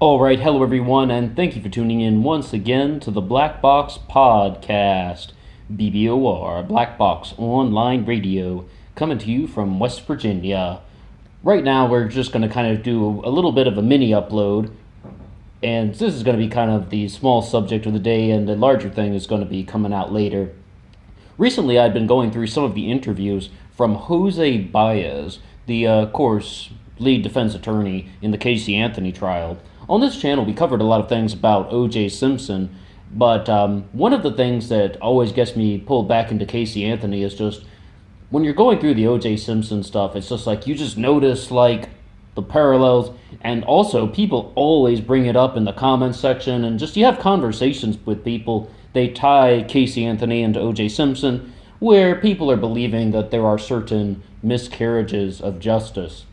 Alright, hello everyone, and thank you for tuning in once again to the Black Box Podcast. BBOR, Black Box Online Radio, coming to you from West Virginia. Right now, we're just going to kind of do a little bit of a mini upload, and this is going to be kind of the small subject of the day, and the larger thing is going to be coming out later. Recently, I've been going through some of the interviews from Jose Baez, the, of course, lead defense attorney in the Casey Anthony trial. On this channel, we covered a lot of things about O.J. Simpson, but one of the things that always gets me pulled back into Casey Anthony is just when you're going through the O.J. Simpson stuff, it's just like you just notice like the parallels, and also people always bring it up in the comments section, and just you have conversations with people. They tie Casey Anthony into O.J. Simpson, where people are believing that there are certain miscarriages of justice.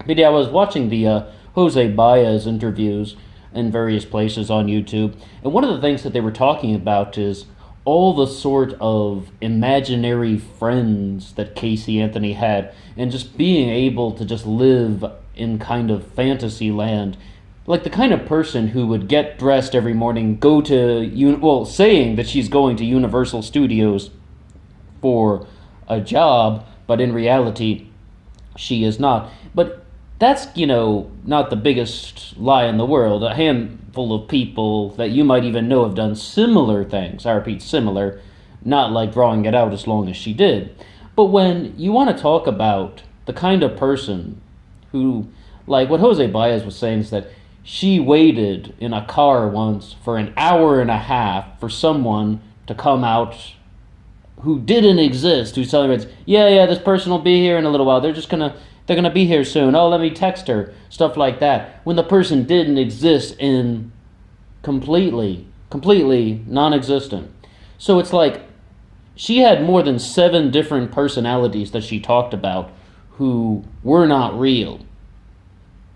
But yeah, I was watching the Jose Baez interviews in various places on YouTube, and one of the things that they were talking about is all the sort of imaginary friends that Casey Anthony had, and just being able to just live in kind of fantasy land. Like the kind of person who would get dressed every morning, go to, saying that she's going to Universal Studios for a job, but in reality, she is not. But that's, not the biggest lie in the world. A handful of people that you might even know have done similar things. I repeat, similar, not like drawing it out as long as she did. But when you want to talk about the kind of person who, like what Jose Baez was saying is that she waited in a car once for an hour and a half for someone to come out who didn't exist, who celebrates, yeah, this person will be here in a little while. They're going to be here soon. Oh, let me text her. Stuff like that. When the person didn't exist in completely non-existent. So it's like she had more than 7 different personalities that she talked about who were not real.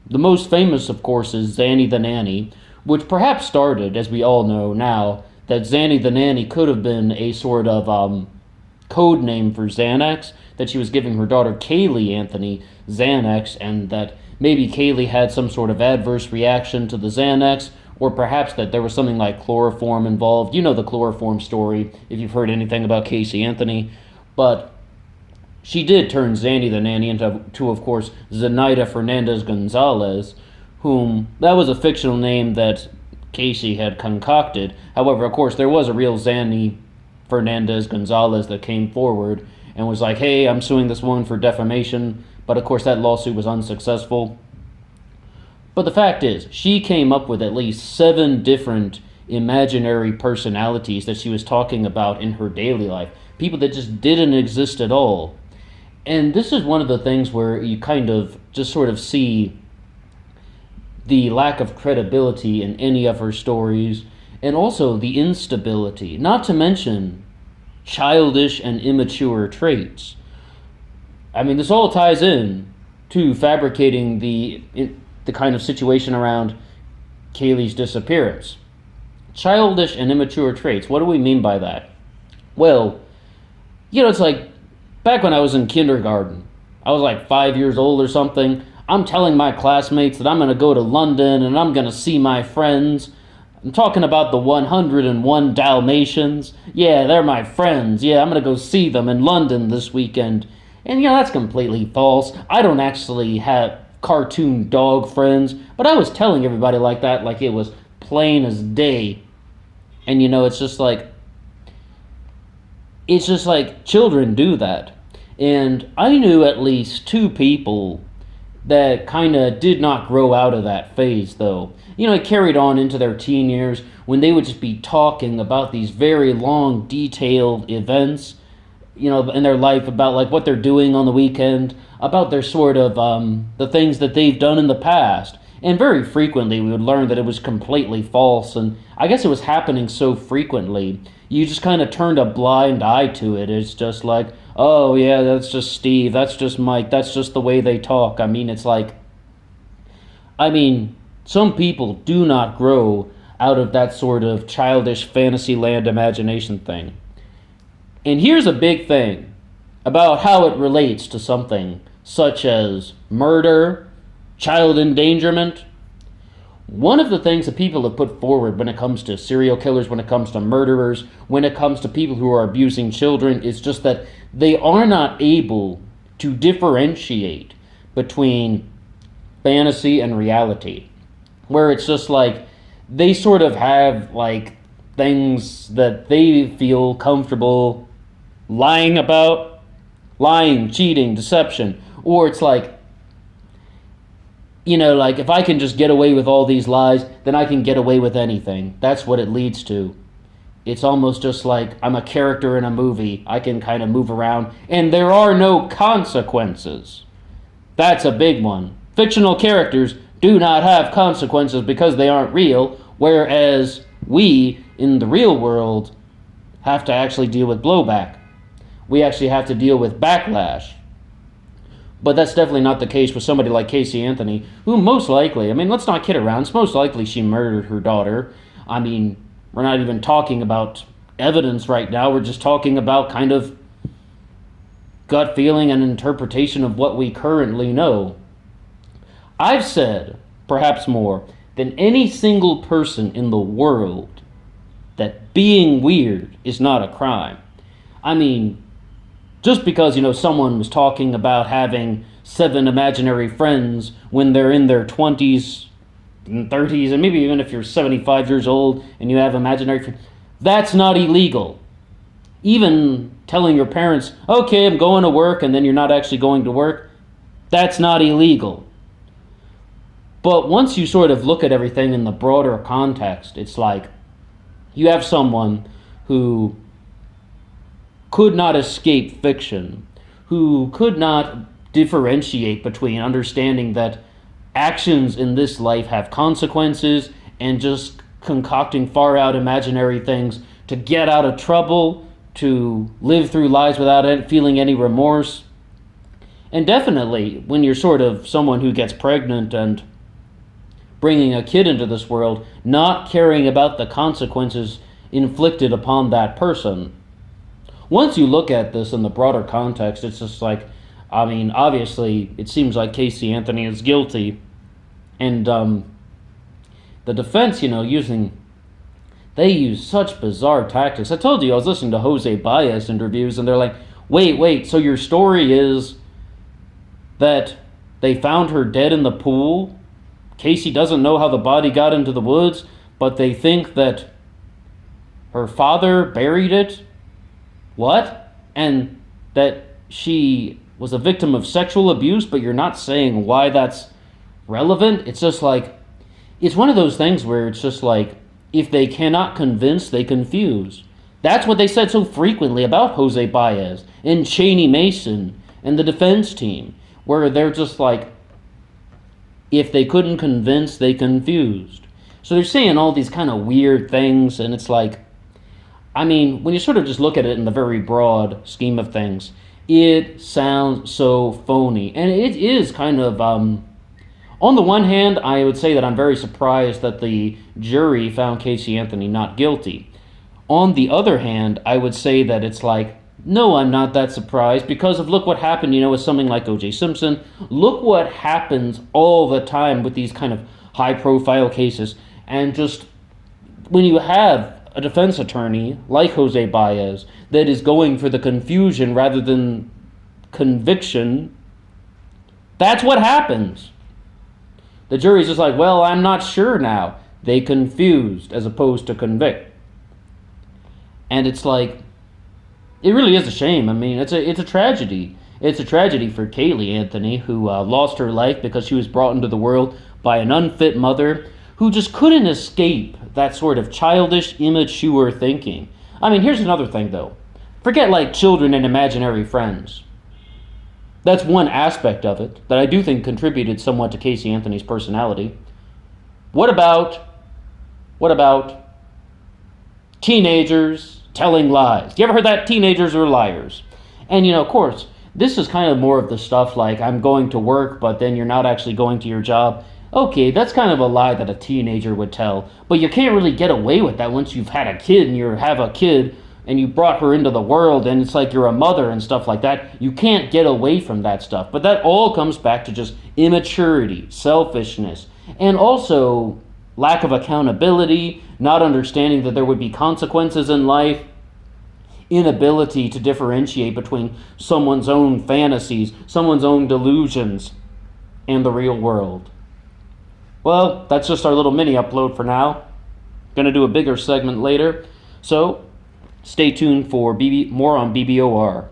The most famous, of course, is Zanny the Nanny, which perhaps started, as we all know now, that Zanny the Nanny could have been a sort of code name for Xanax, that she was giving her daughter Caylee Anthony Xanax, and that maybe Caylee had some sort of adverse reaction to the Xanax, or perhaps that there was something like chloroform involved. You know the chloroform story, if you've heard anything about Casey Anthony. But she did turn Zanny the Nanny into, of course, Zenaida Fernandez Gonzalez, whom, that was a fictional name that Casey had concocted. However, of course, there was a real Zanny Fernandez Gonzalez that came forward and was like, hey, I'm suing this woman for defamation. But of course that lawsuit was unsuccessful. But the fact is, she came up with at least 7 different imaginary personalities that she was talking about in her daily life. People that just didn't exist at all. And this is one of the things where you kind of just sort of see the lack of credibility in any of her stories, and also the instability, not to mention childish and immature traits. I mean, this all ties in to fabricating the kind of situation around Caylee's disappearance. Childish and immature traits. What do we mean by that? Well, it's like back when I was in kindergarten. I was like 5 years old or something. I'm telling my classmates that I'm going to go to London and I'm going to see my friends. I'm talking about the 101 Dalmatians. Yeah, they're my friends. Yeah, I'm going to go see them in London this weekend. And, that's completely false. I don't actually have cartoon dog friends, but I was telling everybody like that like it was plain as day. And, it's just like children do that. And I knew at least 2 people that kind of did not grow out of that phase, though. It carried on into their teen years when they would just be talking about these very long, detailed events, in their life, about like what they're doing on the weekend, about their sort of, the things that they've done in the past. And very frequently we would learn that it was completely false, and I guess it was happening so frequently, you just kind of turned a blind eye to it. It's just like, oh yeah, that's just Steve, that's just Mike, that's just the way they talk. Some people do not grow out of that sort of childish Fantasyland imagination thing. And here's a big thing about how it relates to something such as murder, child endangerment. One of the things that people have put forward when it comes to serial killers, when it comes to murderers, when it comes to people who are abusing children, is just that they are not able to differentiate between fantasy and reality. Where it's just like they sort of have like things that they feel comfortable lying about, lying, cheating, deception, or it's like, like if I can just get away with all these lies, then I can get away with anything. That's what it leads to. It's almost just like I'm a character in a movie. I can kind of move around, and there are no consequences. That's a big one. Fictional characters do not have consequences because they aren't real, whereas we, in the real world, have to actually deal with blowback. We actually have to deal with backlash. But that's definitely not the case with somebody like Casey Anthony, who most likely, let's not kid around, it's most likely she murdered her daughter. We're not even talking about evidence right now, we're just talking about kind of gut feeling and interpretation of what we currently know. I've said, perhaps more, than any single person in the world that being weird is not a crime. Just because, someone was talking about having 7 imaginary friends when they're in their 20s and 30s, and maybe even if you're 75 years old and you have imaginary friends, that's not illegal. Even telling your parents, okay, I'm going to work, and then you're not actually going to work, that's not illegal. But once you sort of look at everything in the broader context, it's like you have someone who could not escape fiction, who could not differentiate between understanding that actions in this life have consequences and just concocting far out imaginary things to get out of trouble, to live through lives without feeling any remorse. And definitely when you're sort of someone who gets pregnant and bringing a kid into this world, not caring about the consequences inflicted upon that person. Once you look at this in the broader context, it's just like, obviously, it seems like Casey Anthony is guilty. And the defense, they use such bizarre tactics. I told you I was listening to Jose Baez interviews, and they're like, wait, so your story is that they found her dead in the pool? Casey doesn't know how the body got into the woods, but they think that her father buried it? What? And that she was a victim of sexual abuse, but you're not saying why that's relevant? It's just like, it's one of those things where it's just like, if they cannot convince, they confuse. That's what they said so frequently about Jose Baez and Cheney Mason and the defense team, where they're just like, if they couldn't convince, they confused. So they're saying all these kind of weird things, and it's like, when you sort of just look at it in the very broad scheme of things, it sounds so phony. And it is kind of, on the one hand, I would say that I'm very surprised that the jury found Casey Anthony not guilty. On the other hand, I would say that it's like, no, I'm not that surprised, because of look what happened, with something like O.J. Simpson. Look what happens all the time with these kind of high-profile cases. And just when you have a defense attorney like Jose Baez that is going for the confusion rather than conviction, that's what happens. The jury's just like, well, I'm not sure now. They confused as opposed to convict. And it's like, it really is a shame. It's a tragedy. It's a tragedy for Caylee Anthony, who lost her life because she was brought into the world by an unfit mother who just couldn't escape that sort of childish, immature thinking. Here's another thing, though. Forget, like, children and imaginary friends. That's one aspect of it that I do think contributed somewhat to Casey Anthony's personality. What about teenagers telling lies? You ever heard that? Teenagers are liars. And, of course, this is kind of more of the stuff like, I'm going to work, but then you're not actually going to your job. Okay, that's kind of a lie that a teenager would tell, but you can't really get away with that once you've had a kid and you have a kid and you brought her into the world and it's like you're a mother and stuff like that. You can't get away from that stuff. But that all comes back to just immaturity, selfishness, and also lack of accountability, not understanding that there would be consequences in life, inability to differentiate between someone's own fantasies, someone's own delusions, and the real world. Well, that's just our little mini upload for now. Going to do a bigger segment later, so stay tuned for more on BBOR.